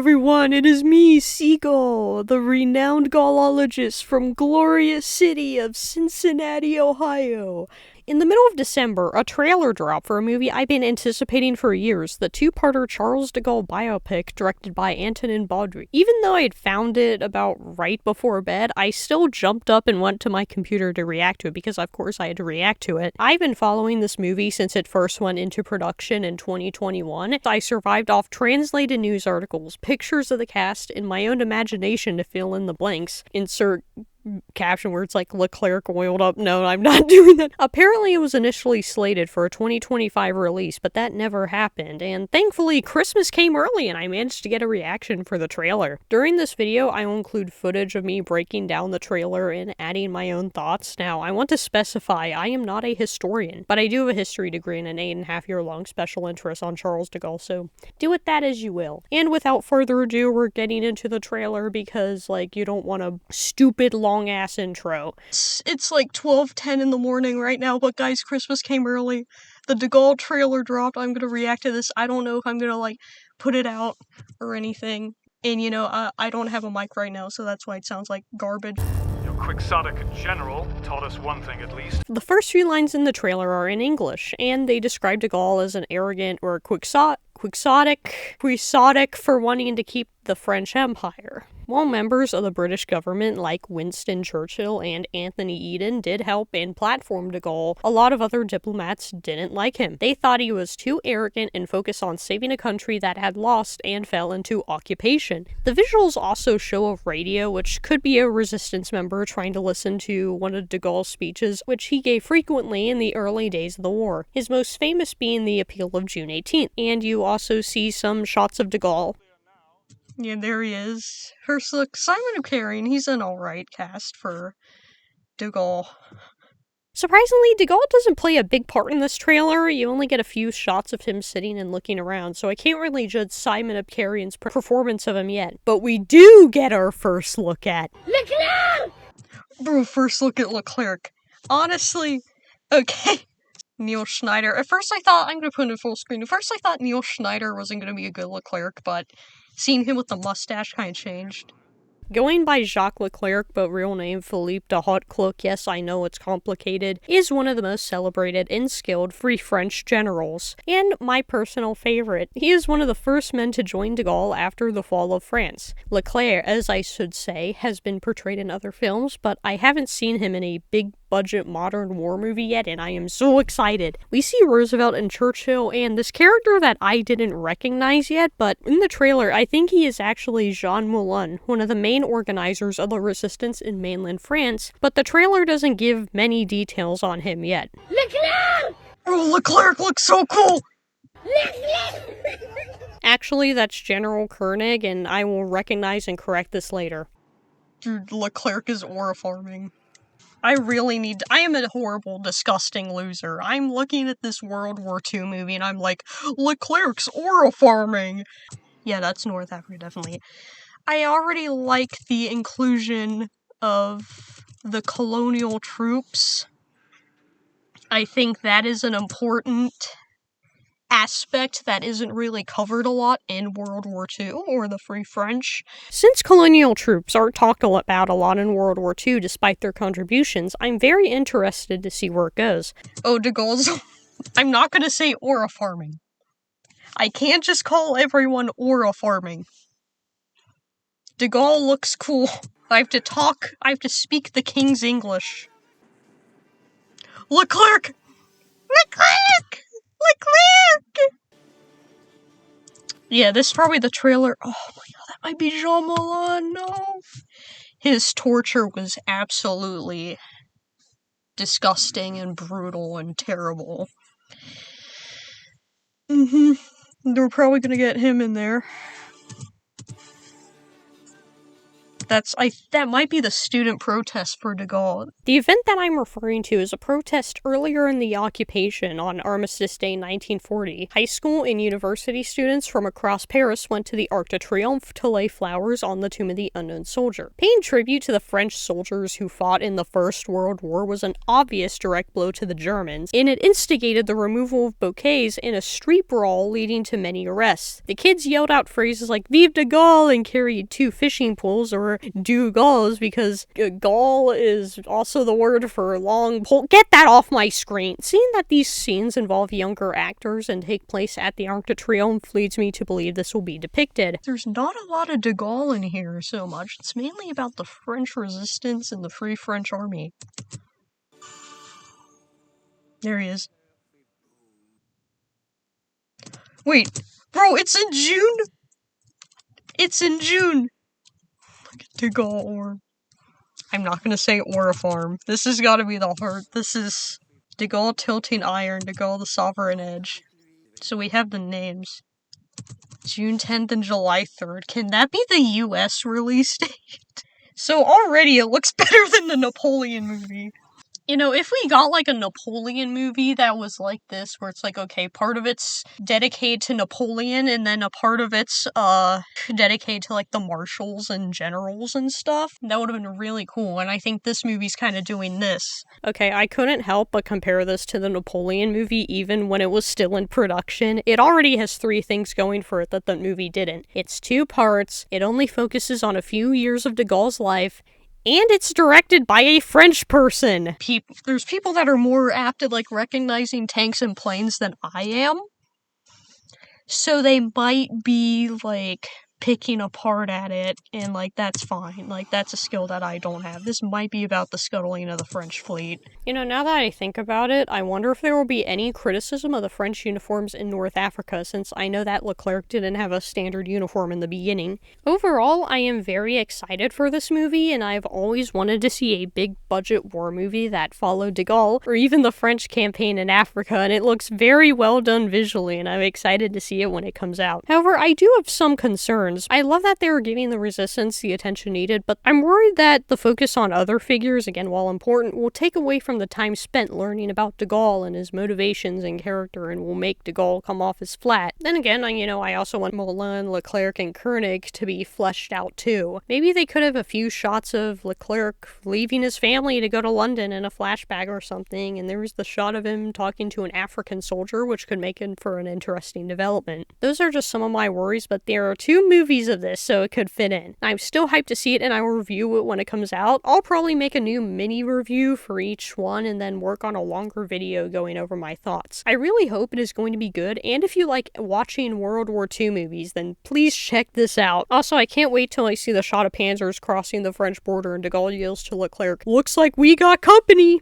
everyone, it is me, Seagull, the renowned Gaulologist from glorious city of Cincinnati, Ohio. In the middle of December, a trailer dropped for a movie I've been anticipating for years, the two-parter Charles de Gaulle biopic directed by Antonin Baudry. Even though I had found it about right before bed, I still jumped up and went to my computer to react to it, because of course I had to react to it. I've been following this movie since it first went into production in 2021. I survived off translated news articles, pictures of the cast, and my own imagination to fill in the blanks. Insert caption where it's like Leclerc oiled up. No, I'm not doing that. Apparently it was initially slated for a 2025 release, but that never happened, and thankfully Christmas came early and I managed to get a reaction for the trailer. During this video, I will include footage of me breaking down the trailer and adding my own thoughts. Now, I want to specify I am not a historian, but I do have a history degree and an 8.5-year long special interest on Charles de Gaulle, so do with that as you will. And without further ado, we're getting into the trailer because, like, you don't want a stupid long ass intro. It's like 12:10 in the morning right now, but guys, Christmas came early. The de Gaulle trailer dropped. I'm gonna react to this. I don't know if I'm gonna like put it out or anything. And you know, I don't have a mic right now, so that's why it sounds like garbage. Your quixotic general taught us one thing at least. The first few lines in the trailer are in English, and they describe de Gaulle as an arrogant or quixotic for wanting to keep the French Empire. While members of the British government like Winston Churchill and Anthony Eden did help and platform de Gaulle, a lot of other diplomats didn't like him. They thought he was too arrogant and focused on saving a country that had lost and fell into occupation. The visuals also show a radio, which could be a resistance member trying to listen to one of de Gaulle's speeches, which he gave frequently in the early days of the war, his most famous being the Appeal of June 18th, and you also see some shots of de Gaulle. Yeah, there he is. First look, Simon O'Carrion, he's an alright cast for de Gaulle. Surprisingly, de Gaulle doesn't play a big part in this trailer. You only get a few shots of him sitting and looking around, so I can't really judge Simon O'Carrion's performance of him yet. But we do get our first look at Leclerc! Bro, first look at Leclerc. Honestly, okay. Neil Schneider. At first I thought, I'm gonna put it in full screen. At first I thought Neil Schneider wasn't gonna be a good Leclerc, but seeing him with the mustache kind of changed. Going by Jacques Leclerc, but real name Philippe de Hautecloque, yes, I know it's complicated, is one of the most celebrated and skilled Free French generals, and my personal favorite. He is one of the first men to join de Gaulle after the fall of France. Leclerc, as I should say, has been portrayed in other films, but I haven't seen him in a big budget modern war movie yet, and I am so excited. We see Roosevelt and Churchill and this character that I didn't recognize yet, but in the trailer I think he is actually Jean Moulin, one of the main organizers of the resistance in mainland France, but the trailer doesn't give many details on him yet. Leclerc! Oh, Leclerc looks so cool! Leclerc! Actually, that's General Koenig, and I will recognize and correct this later. Dude, Leclerc is aura farming. I am a horrible, disgusting loser. I'm looking at this World War II movie and I'm like, Leclerc's aura farming! Yeah, that's North Africa, definitely. I already like the inclusion of the colonial troops. I think that is an important aspect that isn't really covered a lot in World War II or the Free French. Since colonial troops aren't talked about a lot in World War II despite their contributions, I'm very interested to see where it goes. Oh, de Gaulle's... I'm not gonna say aura farming. I can't just call everyone aura farming. De Gaulle looks cool. I have to speak the King's English. Leclerc! Leclerc! Leclerc! Yeah, this is probably the trailer. Oh my god, that might be Jean Moulin, no! His torture was absolutely disgusting and brutal and terrible. They're probably gonna get him in there. That might be the student protest for de Gaulle. The event that I'm referring to is a protest earlier in the occupation on Armistice Day 1940. High school and university students from across Paris went to the Arc de Triomphe to lay flowers on the tomb of the unknown soldier. Paying tribute to the French soldiers who fought in the First World War was an obvious direct blow to the Germans, and it instigated the removal of bouquets in a street brawl leading to many arrests. The kids yelled out phrases like "Vive de Gaulle" and carried 2 fishing poles, or "du Gaules," because Gaul is also the word for long pole. Get that off my screen! Seeing that these scenes involve younger actors and take place at the Arc de Triomphe leads me to believe this will be depicted. There's not a lot of de Gaulle in here so much. It's mainly about the French resistance and the Free French Army. There he is. Wait, bro, it's in June? It's in June! Look at de Gaulle orb. I'm not gonna say Oriform. This has gotta be the heart. This is de Gaulle tilting iron, de Gaulle the sovereign edge. So we have the names. June 10th and July 3rd. Can that be the US release date? So already it looks better than the Napoleon movie. You know, if we got like a Napoleon movie that was like this, where it's like, okay, part of it's dedicated to Napoleon, and then a part of it's, dedicated to like the marshals and generals and stuff, that would have been really cool, and I think this movie's kind of doing this. Okay, I couldn't help but compare this to the Napoleon movie even when it was still in production. It already has 3 things going for it that the movie didn't. It's 2 parts, it only focuses on a few years of de Gaulle's life, and it's directed by a French person. There's people that are more apt at, like, recognizing tanks and planes than I am. So they might be, like, picking apart at it, and, like, that's fine. Like, that's a skill that I don't have. This might be about the scuttling of the French fleet. You know, now that I think about it, I wonder if there will be any criticism of the French uniforms in North Africa, since I know that Leclerc didn't have a standard uniform in the beginning. Overall, I am very excited for this movie, and I've always wanted to see a big-budget war movie that followed de Gaulle, or even the French campaign in Africa, and it looks very well done visually, and I'm excited to see it when it comes out. However, I do have some concerns. I love that they are giving the resistance the attention needed, but I'm worried that the focus on other figures, again while important, will take away from the time spent learning about de Gaulle and his motivations and character, and will make de Gaulle come off as flat. Then again, I also want Moulin, Leclerc, and Koenig to be fleshed out too. Maybe they could have a few shots of Leclerc leaving his family to go to London in a flashback or something, and there's the shot of him talking to an African soldier, which could make it for an interesting development. Those are just some of my worries, but there are 2 movies of this, so it could fit in. I'm still hyped to see it, and I will review it when it comes out. I'll probably make a new mini review for each one, and then work on a longer video going over my thoughts. I really hope it is going to be good, and if you like watching World War II movies, then please check this out. Also, I can't wait till I see the shot of panzers crossing the French border and de Gaulle yells to Leclerc, "Looks like we got company!"